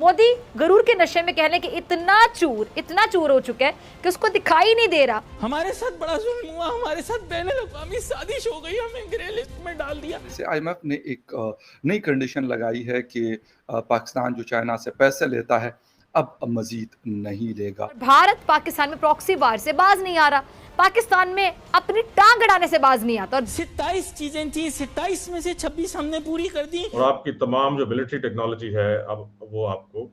मोदी गरूर के नशे में कहने कि इतना चूर हो चुका है कि उसको दिखाई नहीं दे रहा। हमारे साथ बड़ा जुल्म हुआ, हमारे साथ बैनुल-अक़वामी साजिश हो गई, हमें ग्रे लिस्ट में डाल दिया। आईएमएफ ने एक नई कंडीशन लगाई है कि पाकिस्तान जो चाइना से पैसे लेता है अब मजीद नहीं लेगा। भारत पाकिस्तान में प्रॉक्सी वार से बाज नहीं आ रहा, पाकिस्तान में अपनी टांग अड़ाने से बाज नहीं आता। 27 चीजें थी, 27 में से 26 हमने पूरी कर दी। और आपकी तमाम जो मिलिट्री टेक्नोलॉजी है अब वो आपको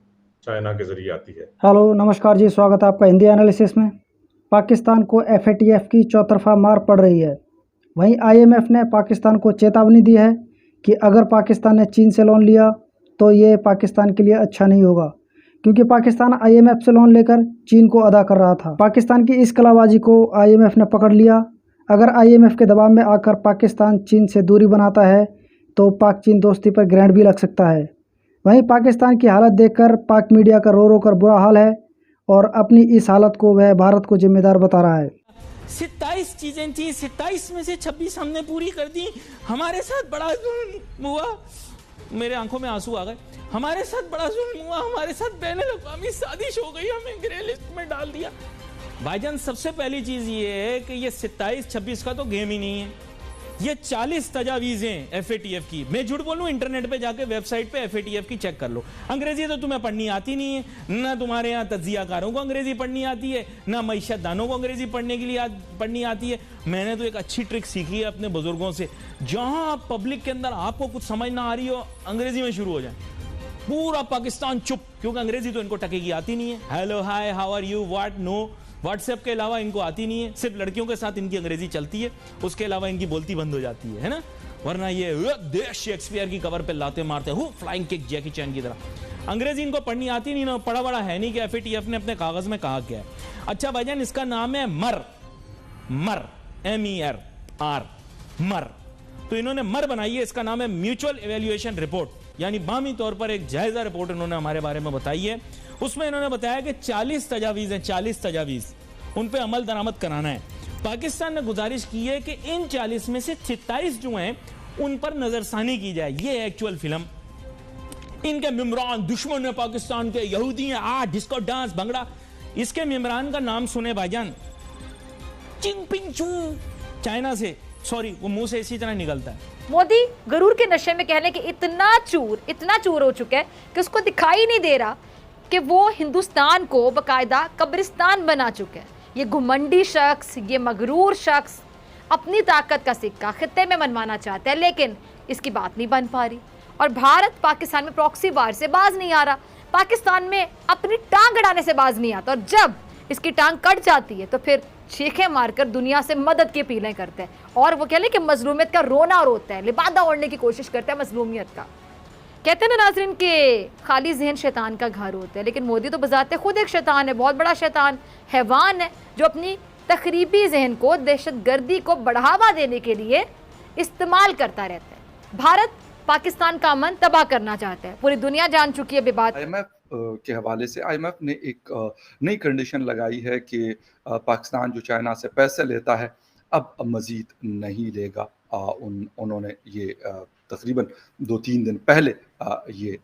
चाइना के जरिए आती है। हेलो नमस्कार जी, स्वागत है आपका हिंदी एनालिसिस में। पाकिस्तान को एफएटीएफ की चौतरफा मार पड़ रही है। वहीं आईएमएफ ने पाकिस्तान को चेतावनी दी है कि अगर पाकिस्तान ने चीन से लोन लिया तो ये पाकिस्तान के लिए अच्छा नहीं होगा, क्योंकि पाकिस्तान आईएमएफ से लोन लेकर चीन को अदा कर रहा था। पाकिस्तान की इस कलाबाजी को आईएमएफ ने पकड़ लिया। अगर आईएमएफ के दबाव में आकर पाकिस्तान चीन से दूरी बनाता है तो पाक चीन दोस्ती पर ग्रैंड भी लग सकता है। वहीं पाकिस्तान की हालत देखकर पाक मीडिया का रो रो कर बुरा हाल है और अपनी इस हालत को वह भारत को जिम्मेदार बता रहा है। 27 चीजें थी, 27 में से 26 हमने पूरी कर दी। हमारे साथ बड़ा जुल्म हुआ, मेरे आंखों में आंसू आ गए। हमारे साथ बड़ा जुल्म हुआ, हमारे साथ बैनुल-अक़वामी साजिश हो गई, हमें ग्रे लिस्ट में डाल दिया। भाईजान सबसे पहली चीज ये है कि ये 27-26 का तो गेम ही नहीं है, ये 40 तजावीजें एफएटीएफ की। मैं झूठ बोलूं, इंटरनेट पे जाके वेबसाइट पे एफएटीएफ की चेक कर लो। अंग्रेजी तो तुम्हें पढ़नी आती नहीं है, ना तुम्हारे यहाँ तज्जियाकारों को अंग्रेजी पढ़नी आती है, ना मईशतदानों को अंग्रेजी पढ़ने के लिए पढ़नी आती है। मैंने तो एक अच्छी ट्रिक सीखी है अपने बुजुर्गों से, जहां आप पब्लिक के अंदर आपको कुछ समझ ना आ रही हो, अंग्रेजी में शुरू हो जाए, पूरा पाकिस्तान चुप, क्योंकि अंग्रेजी तो इनको टकेगी आती नहीं है। Hello, hi, how are you, what, no, WhatsApp के अलावा इनको आती नहीं है। सिर्फ लड़कियों के साथ इनकी अंग्रेजी चलती है, उसके अलावा इनकी बोलती बंद हो जाती है ना। वरना ये देश शेक्सपियर की कवर पे लाते मारते हूँ, फ्लाइंग किक जैकी चैन की तरह। अंग्रेजी इनको पढ़नी आती नहीं ना, पढ़ा बड़ा है नहीं कि एफएटीएफ ने अपने कागज में कहा क्या है। अच्छा भाईजान, इसका नाम है मर MER, मर। तो इन्होंने मर बनाई है, इसका नाम है म्यूचुअल इवैल्यूएशन रिपोर्ट, यानी बामी तौर पर एक जायजा रिपोर्ट इन्होंने हमारे बारे में बताई है। उसमें इन्होंने बताया कि 40 तजावीज हैं, 40 तजावीज, उन पे अमल दरामद कराना है। पाकिस्तान ने गुजारिश की है कि इन 40 में से 27 जो हैं उन पर नजरसानी की जाए। ये एक्चुअल फिल्म, इनके मेम्बरान दुश्मन है पाकिस्तान के, यहूदी हैं, डिस्को डांस भंगड़ा। इसके मेम्बरान का नाम सुने भाईजान, चिंगपिंग चू, चाइना से, सॉरी वो मुंह से इसी तरह निकलता है। मोदी गरूर के नशे में कहने कि इतना चूर हो चुका है कि उसको दिखाई नहीं दे रहा कि वो हिंदुस्तान को बाकायदा कब्रिस्तान बना चुके हैं। ये घुमंडी शख्स, ये मगरूर शख्स अपनी ताकत का सिक्का खित्ते में मनवाना चाहता है, लेकिन इसकी बात नहीं बन पा रही। और भारत पाकिस्तान में प्रॉक्सी वार से बाज नहीं आ रहा, पाकिस्तान में अपनी टांग अड़ाने से बाज नहीं आता। और जब इसकी टांग कट जाती है तो फिर चीखें मारकर दुनिया से मदद की अपीलें करते हैं, और वो कह लें कि मजलूमियत का रोना रोता है, लिबादा ओढ़ने की कोशिश करता है मजलूमियत का। कहते हैं ना नाज़रीन के खाली जहन शैतान का घर होता है, लेकिन मोदी तो बजाते खुद एक शैतान है, बहुत बड़ा शैतान, हैवान है, जो अपनी तखरीबी जहन को दहशतगर्दी को बढ़ावा देने के लिए इस्तेमाल करता रहता है। भारत पाकिस्तान का अमन तबाह करना चाहता है, पूरी दुनिया जान चुकी है विवाद। आईएमएफ के हवाले से आईएमएफ ने एक नई कंडीशन लगाई है कि पाकिस्तान जो चाइना से पैसे लेता है अब मजीद नहीं लेगा। उन्होंने ये तकरीबन 2-3 दिन पहले ये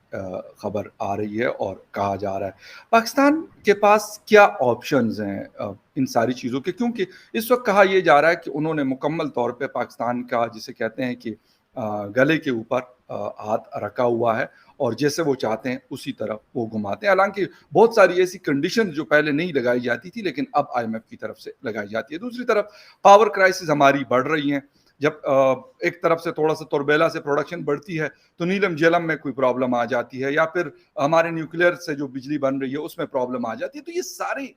खबर आ रही है और कहा जा रहा है पाकिस्तान के पास क्या ऑप्शंस हैं इन सारी चीज़ों के, क्योंकि इस वक्त कहा यह जा रहा है कि उन्होंने मुकम्मल तौर पे पाकिस्तान का, जिसे कहते हैं कि गले के ऊपर हाथ रखा हुआ है और जैसे वो चाहते हैं उसी तरफ वो घुमाते हैं। हालांकि बहुत सारी ऐसी कंडीशन जो पहले नहीं लगाई जाती थी लेकिन अब आईएमएफ की तरफ से लगाई जाती है। दूसरी तरफ पावर क्राइसिस हमारी बढ़ रही हैं। जब एक तरफ से थोड़ा सा तोरबेला से प्रोडक्शन बढ़ती है तो नीलम झेलम में कोई प्रॉब्लम आ जाती है, या फिर हमारे न्यूक्लियर से जो बिजली बन रही है उसमें प्रॉब्लम आ जाती है। तो ये सारी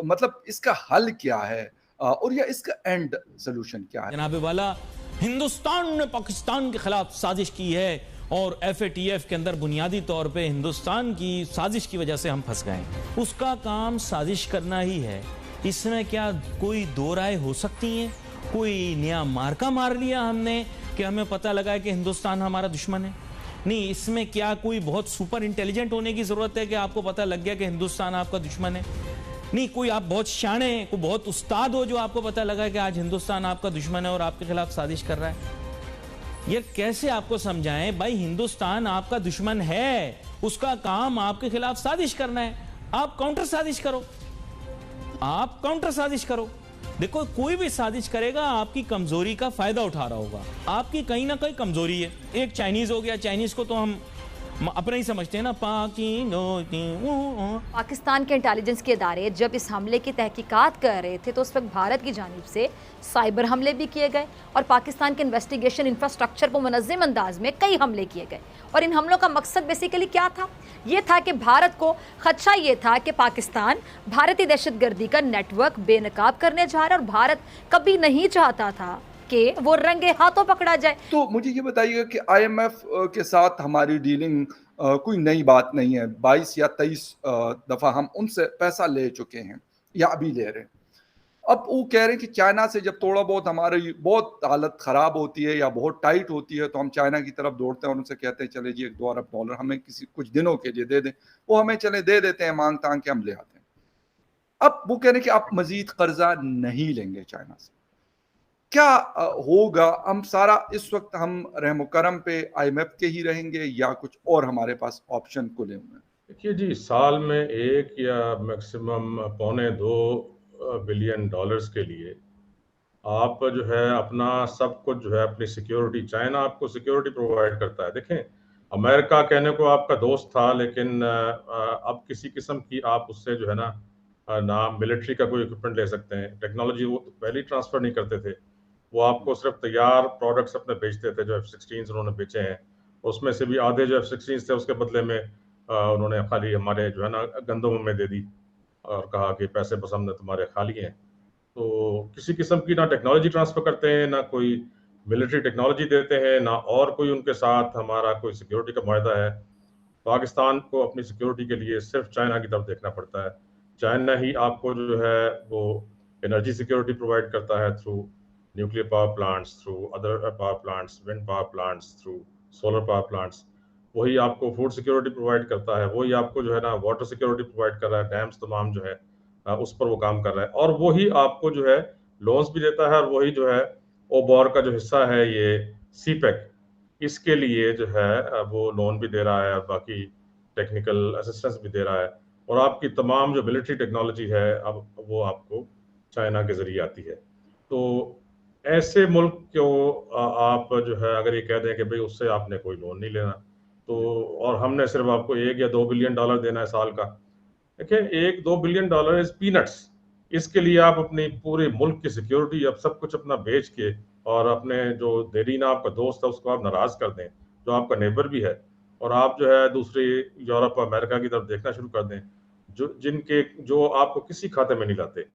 मतलब इसका हल क्या है और या इसका एंड सोल्यूशन क्या है? जनाब वाला, हिंदुस्तान ने पाकिस्तान के खिलाफ साजिश की है और एफएटीएफ के अंदर बुनियादी तौर पे हिंदुस्तान की साजिश की वजह से हम फंस गए। उसका काम साजिश करना ही है, इसमें क्या कोई दो राय हो सकती हैं? कोई नया मार्का मार लिया हमने कि हमें पता लगा कि हिंदुस्तान हमारा दुश्मन है? नहीं, इसमें क्या कोई बहुत सुपर इंटेलिजेंट होने की जरूरत है कि आपको पता लग गया कि हिंदुस्तान आपका दुश्मन है? नहीं, कोई आप बहुत शाने, कोई बहुत उस्ताद हो जो आपको पता लगा कि आज हिंदुस्तान आपका दुश्मन है और आपके खिलाफ साजिश कर रहा है। ये कैसे आपको समझाएं भाई, हिंदुस्तान आपका दुश्मन है, उसका काम आपके खिलाफ साजिश करना है। आप काउंटर साजिश करो, आप काउंटर साजिश करो। देखो कोई भी साजिश करेगा आपकी कमजोरी का फायदा उठा रहा होगा। आपकी कहीं ना कहीं कमजोरी है। एक चाइनीज हो गया, चाइनीज को तो हम अपना ही समझते हैं ना, पाकिस्तान के इंटेलिजेंस के इदारे जब इस हमले की तहकीकात कर रहे थे तो उस वक्त भारत की जानिब से साइबर हमले भी किए गए और पाकिस्तान के इन्वेस्टिगेशन इंफ्रास्ट्रक्चर पर मुनज़्ज़म अंदाज में कई हमले किए गए। और इन हमलों का मकसद बेसिकली क्या था? ये था कि भारत को खदशा ये था कि पाकिस्तान भारतीय दहशतगर्दी का नेटवर्क बेनकाब करने जा रहा है और भारत कभी नहीं चाहता था कि वो रंगे हाथों पकड़ा जाए। तो मुझे ये बताइएगा कि आईएमएफ के साथ हमारी डीलिंग कोई नई बात नहीं है। 22 या 23 दफ़ा हम उनसे पैसा ले चुके हैं या अभी ले रहे हैं। अब वो कह रहे हैं कि चाइना से जब थोड़ा बहुत हमारी बहुत हालत ख़राब होती है या बहुत टाइट होती है तो हम चाइना की तरफ दौड़ते हैं और उनसे कहते हैं चले जी 1-2 अरब डॉलर हमें किसी कुछ दिनों के लिए दे दें। वो हमें चले दे देते हैं, मांग तांग के हम ले आते हैं। अब वो कह रहे हैं कि आप मज़ीद कर्जा नहीं लेंगे चाइना से। क्या होगा? हम सारा इस वक्त हम रहम करम पे आईएमएफ के ही रहेंगे या कुछ और हमारे पास ऑप्शन खुले हुए हैं? देखिए जी, साल में 1 या मैक्सिमम पौने 2 बिलियन डॉलर्स के लिए आप जो है अपना सब कुछ जो है अपनी सिक्योरिटी, चाइना आपको सिक्योरिटी प्रोवाइड करता है। देखें, अमेरिका कहने को आपका दोस्त था, लेकिन अब किसी किस्म की आप उससे जो है ना मिलिट्री का कोई इक्विपमेंट ले सकते हैं। टेक्नोलॉजी वो तो पहले ही ट्रांसफर नहीं करते थे। वो आपको सिर्फ तैयार प्रोडक्ट्स अपने बेचते थे, जो F-16 उन्होंने बेचे हैं। उसमें से भी आधे जो F-16 थे उसके बदले में उन्होंने खाली हमारे जो है ना गंदम में दे दी और कहा कि पैसे बस हमने तुम्हारे खा लिए हैं। तो किसी किस्म की ना टेक्नोलॉजी ट्रांसफर करते हैं, ना कोई मिलिट्री टेक्नोलॉजी देते हैं, ना और कोई उनके साथ हमारा कोई सिक्योरिटी का मुआहदा है। पाकिस्तान को अपनी सिक्योरिटी के लिए सिर्फ चाइना की तरफ देखना पड़ता है। चाइना ही आपको जो है वो एनर्जी सिक्योरिटी प्रोवाइड करता है through nuclear power plants, through other power plants, wind power plants, through solar power plants. वही आपको फूड सिक्योरिटी प्रोवाइड करता है, वही आपको जो है ना वाटर सिक्योरिटी प्रोवाइड कर रहा है, डैम्स तमाम जो है उस पर वो काम कर रहा है। और वही आपको जो है लोन्स भी देता है और वही जो है ओबॉर का जो हिस्सा है ये सीपेक, इसके लिए जो है वो लोन भी दे रहा है और बाकी टेक्निकल असिस्टेंस भी दे रहा है। और आपकी तमाम जो मिलिट्री टेक्नोलॉजी है अब वो आपको चाइना के ज़रिए आती है। तो ऐसे मुल्क को आप जो है अगर ये कह दें कि भाई उससे आपने कोई लोन नहीं लेना, तो और हमने सिर्फ आपको 1 या 2 बिलियन डॉलर देना है साल का। देखिए 1-2 बिलियन डॉलर इज पीनट्स। इसके लिए आप अपनी पूरे मुल्क की सिक्योरिटी अब सब कुछ अपना बेच के और अपने जो देरीना आपका दोस्त है उसको आप नाराज कर दें, जो आपका नेबर भी है, और आप जो है दूसरी यूरोप अमेरिका की तरफ देखना शुरू कर दें, जो आपको किसी खाते में नहीं लाते।